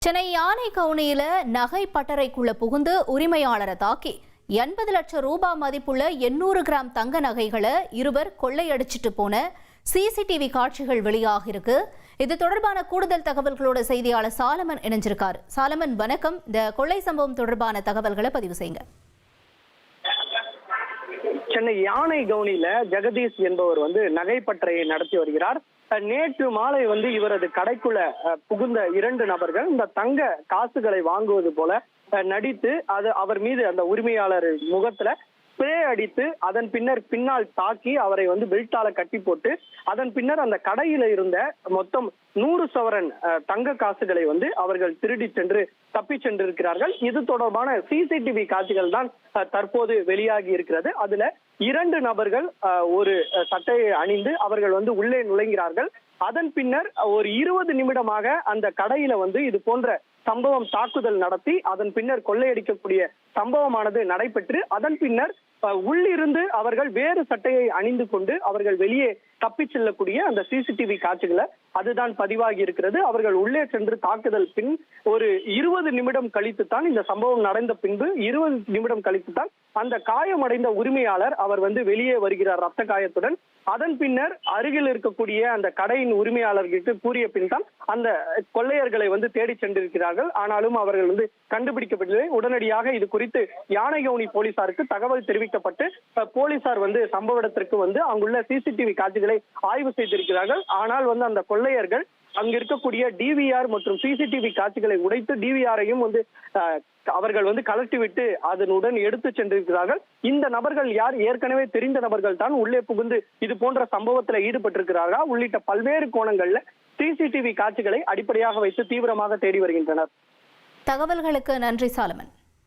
சென்னை யானைகவுனியில நகை பட்டறைக்குள்ள புகுந்து உரிமையாளரை தாக்கி 80 லட்சம் ரூபாய் மதிப்புள்ள 800 கிராம் தங்க நகைகளை இருவர் கொள்ளையடிச்சிட்டு போன சிசிடிவி காட்சிகள் வெளியாக இருக்கு. இது தொடர்பான கூடுதல் தகவல்களோட செய்தியாளர் சாலமன் இணைஞ்சிருக்காரு. சாலமன் வணக்கம். இந்த கொள்ளை சம்பவம் தொடர்பான தகவல்களை பதிவு செய்யுங்க. சென்னை யானைகவுனியில ஜெகதீஷ் என்பவர் நகை பட்டறையை நடத்தி வருகிறார். நேற்று மாலை இவரது கடைக்குள்ள புகுந்த 2 நபர்கள் இந்த தங்க காசுகளை வாங்குவது போல நடித்து அவர் மீது அந்த உரிமையாளர் முகத்துல ஸ்ப்ரே அடித்து அதன் பின்னால் தாக்கி அவரை பெல்ட்டால கட்டி போட்டு அதன் பின்னர் அந்த கடையில இருந்த மொத்தம் 100 சவரன் தங்க காசுகளை அவர்கள் திருடி சென்று தப்பி சென்றிருக்கிறார்கள். இது தொடர்பான சிசிடிவி காட்சிகள் தான் தற்போது வெளியாகி இருக்கிறது. அதுல 2 நபர்கள் ஒரு சட்டையை அணிந்து அவர்கள் உள்ளே நுழைகிறார்கள். அதன் பின்னர் ஒரு 20 நிமிடமாக அந்த கடையில இது போன்ற சம்பவம் தாக்குதல் நடத்தி அதன் பின்னர் கொள்ளையடிக்கக்கூடிய சம்பவமானது நடைபெற்று அதன் பின்னர் உள்ளிருந்து அவர்கள் வேறு சட்டையை அணிந்து கொண்டு அவர்கள் வெளியே தப்பி செல்லக்கூடிய அந்த சிசிடிவி காட்சிகளை அதுதான் பதிவாகி இருக்கிறது. அவர்கள் உள்ளே சென்று தாக்குதல் பின் ஒரு 20 நிமிடம் கழித்து தான் இந்த சம்பவம் நடந்த பின்பு 20 நிமிடம் கழித்து தான் அந்த காயமடைந்த உரிமையாளர் அவர் வெளியே வருகிறார் ரத்த காயத்துடன். அதன் பின்னர் அருகில் இருக்கக்கூடிய அந்த கடையின் உரிமையாளர்களுக்கு கூறிய பின் தான் அந்த கொள்ளையர்களை தேடி சென்றிருக்கிறார்கள். ஆனாலும் அவர்கள் கண்டுபிடிக்கப்பட்டது. உடனடியாக இது குறித்து யானைகவுனி போலீசாருக்கு தகவல் தெரிவிக்கப்பட்டு போலீசார் சம்பவ இடத்திற்கு அங்குள்ள சிசிடிவி காட்சிகளை ஆய்வு செய்திருக்கிறார்கள். ஆனால் அந்த கொள்ளையர்கள் அங்க இருக்கக்கூடிய டிவிஆர் மற்றும் சிசிடிவி காட்சிகளை உடைத்து டிவிஆரையும் அவர்கள் கலட்டிவிட்டு அதனுடன் எடுத்து சென்றிருக்கிறார்கள். இந்த நபர்கள் யார்? ஏற்கனவே தெரிந்த நபர்கள் தான் உள்ளே புகுந்து இது போன்ற சம்பவத்தில் ஈடுபட்டிருக்கிறார்கள் உள்ளிட்ட பல்வேறு கோணங்கள்ல சிசிடிவி காட்சிகளை அடிப்படையாக வைத்து தீவிரமாக தேடி வருகின்றனர். தகவல்களுக்கு நன்றி சாலமன்.